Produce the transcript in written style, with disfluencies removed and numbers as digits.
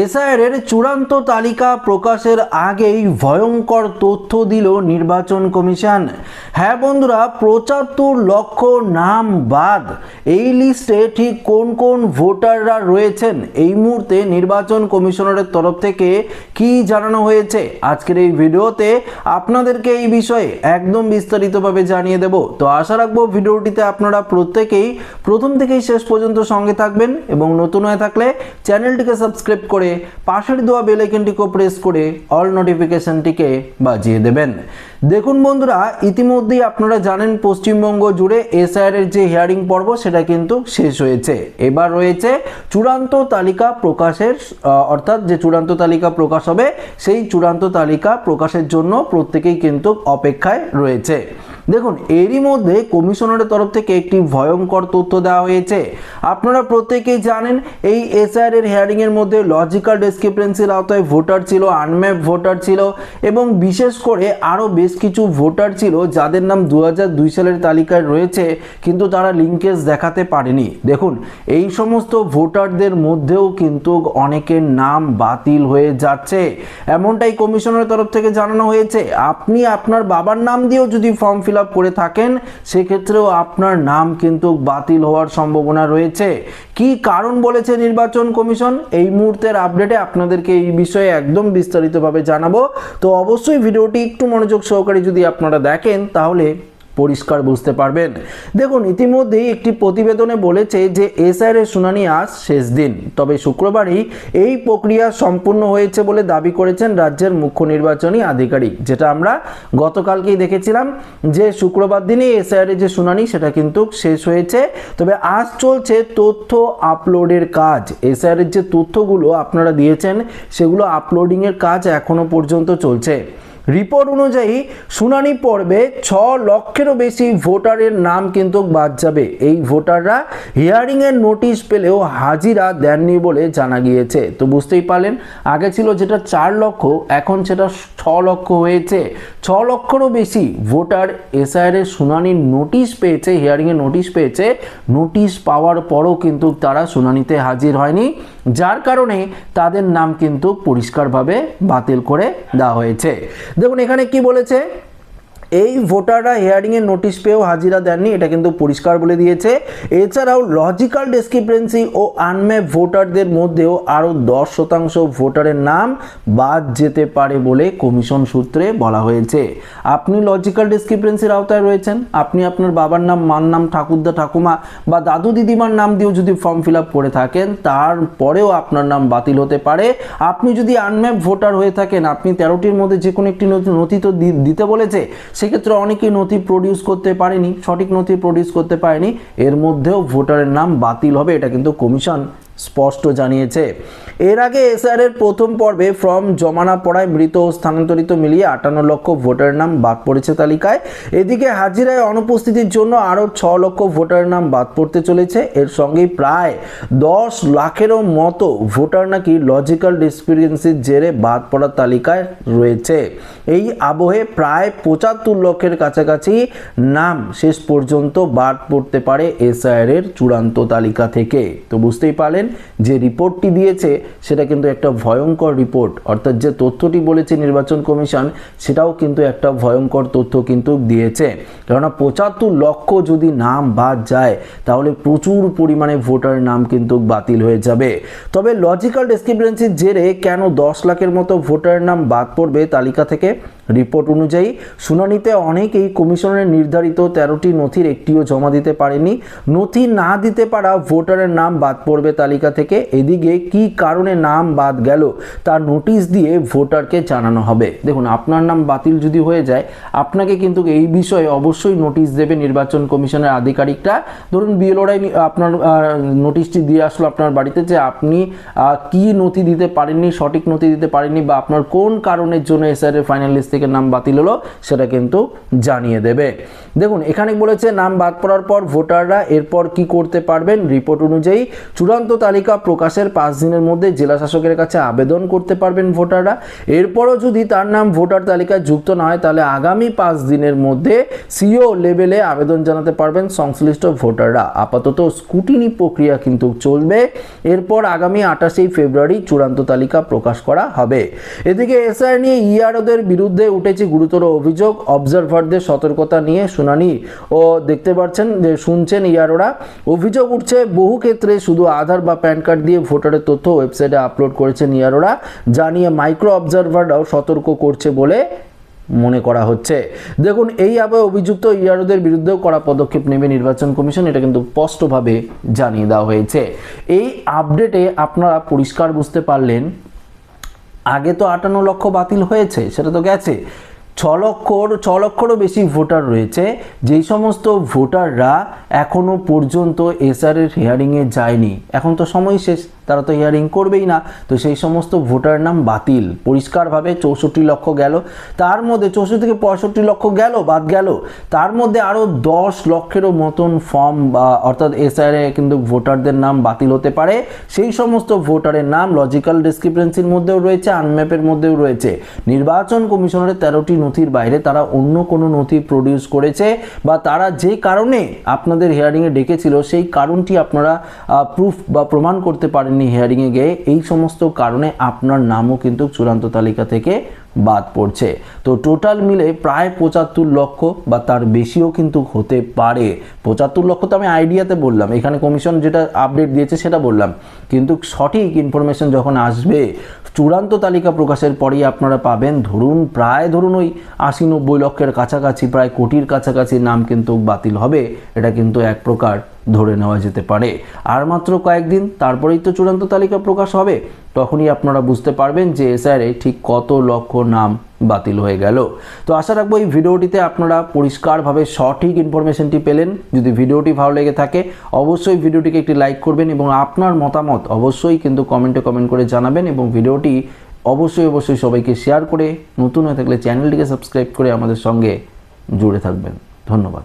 SIR চূড়ান্ত তালিকা প্রকাশের আগেই ভয়ঙ্কর তথ্য দিল নির্বাচন কমিশন। হ্যাঁ বন্ধুরা, ৭৫ লক্ষ নাম বাদ। এই লিস্টে ঠিক কোন কোন ভোটাররা রয়েছেন এই মুহূর্তে নির্বাচন কমিশনারের তরফ থেকে কি জানানো হয়েছে আজকের এই ভিডিওতে আপনাদেরকে এই বিষয়ে একদম বিস্তারিতভাবে জানিয়ে দেব। তো আশা রাখবো ভিডিওটিতে আপনারা প্রত্যেকেই প্রথম থেকেই শেষ পর্যন্ত সঙ্গে থাকবেন এবং নতুন হয়ে থাকলে চ্যানেলটিকে সাবস্ক্রাইব করে পাশের দেওয়া বেল আইকনটিকে প্রেস করে অল নোটিফিকেশনটিকে বাজিয়ে দেবেন। দেখুন বন্ধুরা, ইতিমধ্যেই আপনারা জানেন পশ্চিমবঙ্গ জুড়ে এসআইআর এর যে হিয়ারিং পর্ব সেটা কিন্তু শেষ হয়েছে। এবার রয়েছে চূড়ান্ত তালিকা প্রকাশের, অর্থাৎ যে চূড়ান্ত তালিকা প্রকাশ হবে সেই চূড়ান্ত তালিকা প্রকাশের জন্য প্রত্যেকেই কিন্তু অপেক্ষায় রয়েছে। দেখুন, এরই মধ্যে কমিশনারের তরফ থেকে একটি ভয়ঙ্কর তথ্য দেওয়া হয়েছে। আপনারা প্রত্যেকেই জানেন এই এসআইআর এর হিয়ারিং এর মধ্যে লজিক্যাল ডিসক্রিপেন্সির আওতায় ভোটার ছিল, আনম্যাপ ভোটার ছিল এবং বিশেষ করে আরও বেশ কিছু ভোটার ছিল যাদের নাম 2002 সালের তালিকায় রয়েছে কিন্তু তারা লিঙ্কেজ দেখাতে পারেনি। দেখুন, এই সমস্ত ভোটারদের মধ্যেও কিন্তু অনেকের নাম বাতিল হয়ে যাচ্ছে, এমনটাই কমিশনারের তরফ থেকে জানানো হয়েছে। আপনি আপনার বাবার নাম দিয়েও যদি ফর্ম ফিল আপ করে থাকেন সেক্ষেত্রেও আপনার নাম কিন্তু বাতিল হওয়ার সম্ভাবনা রয়েছে। কি কারণ বলেছে নির্বাচন কমিশন এই মুহূর্তের আপডেটে আপনাদেরকে এই বিষয়ে একদম বিস্তারিতভাবে জানাবো। তো অবশ্যই ভিডিওটি একটু মনোযোগ সহকারে যদি আপনারা দেখেন তাহলে পরিষ্কার বুঝতে পারবেন। দেখুন, ইতিমধ্যেই একটি প্রতিবেদনে বলেছে যে এসআইআর এর শুনানি আজ শেষ দিন, তবে শুক্রবারই এই প্রক্রিয়া সম্পূর্ণ হয়েছে বলে দাবি করেছেন রাজ্যের মুখ্য নির্বাচনী আধিকারিক। যেটা আমরা গতকালকেই দেখেছিলাম যে শুক্রবার দিনে এসআইআর এর যে শুনানি সেটা কিন্তু শেষ হয়েছে। তবে আজ চলছে তথ্য আপলোডের কাজ। এসআইআর এর যে তথ্যগুলো আপনারা দিয়েছেন সেগুলো আপলোডিং এর কাজ এখনো পর্যন্ত চলছে। রিপোর্ট অনুযায়ী শুনানি পর্বে 6 লক্ষেরও বেশি ভোটারের নাম কিন্তু বাদ যাবে। এই ভোটাররা হিয়ারিং এর নোটিশ পেলেও হাজিরা দেননি বলে জানা গিয়েছে। তো বুঝতেই পারলেন, আগে ছিল যেটা 4 লক্ষ, এখন সেটা 6 লক্ষ হয়েছে। 6 লক্ষেরও বেশি ভোটার এসআইআর এর শুনানির নোটিশ পেয়েছে, হিয়ারিং এর নোটিশ পেয়েছে। নোটিশ পাওয়ার পরও কিন্তু তারা শুনানিতে হাজির হয়নি, যার কারণে তাদের নাম কিন্তু পরিষ্কারভাবে বাতিল করে দেওয়া হয়েছে। দেখুন এখানে কি বলেছে, এই ভোটাররা হিয়ারিং এর নোটিশ পেয়েও হাজিরা দেননি, এটা কিন্তু পরিষ্কার বলে দিয়েছে। এছাড়াও লজিক্যাল ডিসক্রিপেন্সি ও আনম্যাপ ভোটারদের মধ্যেও আরও 10% ভোটারের নাম বাদ যেতে পারে বলে কমিশন সূত্রে বলা হয়েছে। আপনি লজিক্যাল ডিসক্রিপেন্সির আওতায় রয়েছেন, আপনি আপনার বাবার নাম, মার নাম, ঠাকুরদা ঠাকুমা বা দাদু দিদিমার নাম দিয়েও যদি ফর্ম ফিল আপ করে থাকেন তারপরেও আপনার নাম বাতিল হতে পারে। আপনি যদি আনম্যাপ ভোটার হয়ে থাকেন, আপনি 13টির মধ্যে যে কোনো একটি নথি তো দিতে বলেছে, সেক্ষেত্রে অনেকেই নথি প্রডিউস করতে পারেনি, সঠিক নথি প্রডিউস করতে পারেনি, এর মধ্যেও ভোটারের নাম বাতিল হবে, এটা কিন্তু কমিশন স্পষ্ট জানিয়েছে। এর আগে এসআইআর এর প্রথম পর্বে ফর্ম জমা না পড়ায় মৃত ও স্থানান্তরিত মিলিয়ে 58 লক্ষ ভোটারের নাম বাদ পড়েছে তালিকায়। এদিকে হাজিরায় অনুপস্থিতির জন্য আরও 6 লক্ষ ভোটারের নাম বাদ পড়তে চলেছে। এর সঙ্গেই প্রায় 10 লাখেরও মতো ভোটার নাকি লজিক্যাল ডিসক্রিপেন্সির জেরে বাদ পড়ার তালিকায় রয়েছে। এই আবহে প্রায় 75 লক্ষের কাছাকাছি নাম শেষ পর্যন্ত বাদ পড়তে পারে এসআইআর এর চূড়ান্ত তালিকা থেকে। তো বুঝতেই পারলেন যে রিপোর্টটি দিয়েছে সেটা কিন্তু একটা ভয়ঙ্কর রিপোর্ট, অর্থাৎ যে তথ্যটি বলেছে নির্বাচন কমিশন সেটাও কিন্তু একটা ভয়ঙ্কর তথ্য কিন্তু দিয়েছে। কেননা 75 লক্ষ যদি নাম বাদ যায় তাহলে প্রচুর পরিমাণে ভোটারের নাম কিন্তু বাতিল হয়ে যাবে। তবে লজিক্যাল ডিসক্রিপেন্সির জেরে কেন 10 লাখের মতো ভোটারের নাম বাদ পড়বে তালিকা থেকে? রিপোর্ট অনুযায়ী শুনানিতে অনেকেই কমিশনের নির্ধারিত 13টি নথির একটিও জমা দিতে পারেনি। নথি না দিতে পারা ভোটারের নাম বাদ পড়বে তালিকা থেকে। এদিকে কি কারণে নাম বাদ গেল তার নোটিশ দিয়ে ভোটারকে জানানো হবে। দেখুন, আপনার নাম বাতিল যদি হয়ে যায় আপনাকে কিন্তু এই বিষয়ে অবশ্যই নোটিশ দেবে নির্বাচন কমিশনের আধিকারিকরা। ধরুন বিএলওরাই আপনার নোটিশটি দিয়ে আসলো আপনার বাড়িতে যে আপনি কি নথি দিতে পারেননি, সঠিক নথি দিতে পারেননি বা আপনার কোন কারণের জন্য এসআইআর এর ফাইনাল লিস্ট থেকে নাম বাতিল হলো সেটা কিন্তু জানিয়ে দেবে। দেখুন এখানে বলেছে নাম বাদ পড়ার পর ভোটাররা এরপর কি করতে পারবেন। রিপোর্ট অনুযায়ী চূড়ান্ত তালিকা প্রকাশের 5 দিনের মধ্যে জেলা শাসকের কাছে আবেদন করতে পারবেন ভোটাররা। এরপরও যদি তার নাম ভোটার তালিকায় যুক্ত না হয় তাহলে আগামী 5 দিনের মধ্যে সিও লেভেলে আবেদন জানাতে পারবেন সংশ্লিষ্ট ভোটাররা। আপাতত স্কুটিনি প্রক্রিয়া কিন্তু চলবে। এরপর আগামী 28 ফেব্রুয়ারি চূড়ান্ত তালিকা প্রকাশ করা হবে। এদিকে এসআইআর নিয়ে ইআরওদের বিরুদ্ধে উঠেছে গুরুতর অভিযোগ। অবজারভারদের সতর্কতা নিয়ে শুনানি ও দেখতে পাচ্ছেন যে শুনছেন ইআরওরা। অভিযোগ উঠছে বহু ক্ষেত্রে শুধু আধার বা প্যান কার্ড দিয়ে ভোটারের তথ্য ওয়েবসাইটে আপলোড করেছেন ইআরওরা, জানিয়ে মাইক্রো অবজারভাররাও সতর্ক করছে বলে মনে করা হচ্ছে। দেখুন এই অভিযুক্ত ইআরওদের বিরুদ্ধেও কড়া পদক্ষেপ নেবে নির্বাচন কমিশন, এটা কিন্তু স্পষ্টভাবে জানিয়ে দেওয়া হয়েছে। এই আপডেটে আপনারা পরিষ্কার বুঝতে পারলেন আগে তো 58 লক্ষ বাতিল হয়েছে, সেটা তো গেছে। 6 লক্ষরও বেশি ভোটার রয়েছে যেই সমস্ত ভোটাররা এখনো পর্যন্ত এসআরের হিয়ারিংয়ে যায়নি। এখন তো সময় শেষ, তারা তো হিয়ারিং করবেই না। তো সেই সমস্ত ভোটার নাম বাতিল পরিষ্কারভাবে 64 লক্ষ গেল। তার মধ্যে 64 থেকে 65 লক্ষ গেল, বাদ গেল। তার মধ্যে আরও 10 লক্ষেরও মতন ফর্ম বা অর্থাৎ এসআরে কিন্তু ভোটারদের নাম বাতিল হতে পারে। সেই সমস্ত ভোটারের নাম লজিক্যাল ডিসক্রিপেন্সির মধ্যেও রয়েছে, আনম্যাপের মধ্যেও রয়েছে। নির্বাচন কমিশনের 13টি নথির বাইরে তারা অন্য কোনো নথি প্রডিউস করেছে বা তারা যে কারণে আপনাদের হিয়ারিংয়ে ডেকেছিল সেই কারণটি আপনারা প্রুফ বা প্রমাণ করতে পারেননি হিয়ারিংয়ে গিয়ে। এই সমস্ত কারণে আপনার নামও কিন্তু চূড়ান্ত তালিকা থেকে বাদ পড়ছে। তো টোটাল মিলে প্রায় 75 লক্ষ বা তার বেশিও কিন্তু হতে পারে। 75 লক্ষ তো আমি আইডিয়াতে বললাম, এখানে কমিশন যেটা আপডেট দিয়েছে সেটা বললাম, কিন্তু সঠিক ইনফরমেশন যখন আসবে চূড়ান্ত তালিকা প্রকাশের পরেই আপনারা পাবেন প্রায় ওই 80-90 লক্ষের কাছাকাছি, প্রায় কোটির কাছাকাছি নাম কিন্তু বাতিল হবে। এটা কিন্তু এক প্রকার ধরে নেওয়া যেতে পারে। আর মাত্র কয়েকদিন তারপরেই তো চূড়ান্ত তালিকা প্রকাশ হবে, তখনই আপনারা বুঝতে পারবেন যে এসআরে ঠিক কত লক্ষ নাম বাতিল হয়ে গেল। তো আশা রাখবো এই ভিডিওটিতে আপনারা পরিষ্কারভাবে সঠিক ইনফরমেশনটি পেলেন। যদি ভিডিওটি ভালো লেগে থাকে অবশ্যই ভিডিওটিকে একটি লাইক করবেন এবং আপনার মতামত অবশ্যই কিন্তু কমেন্ট করে জানাবেন এবং ভিডিওটি অবশ্যই সবাইকে শেয়ার করে নতুন হয়ে থাকলে চ্যানেলটিকে সাবস্ক্রাইব করে আমাদের সঙ্গে জুড়ে থাকবেন। ধন্যবাদ।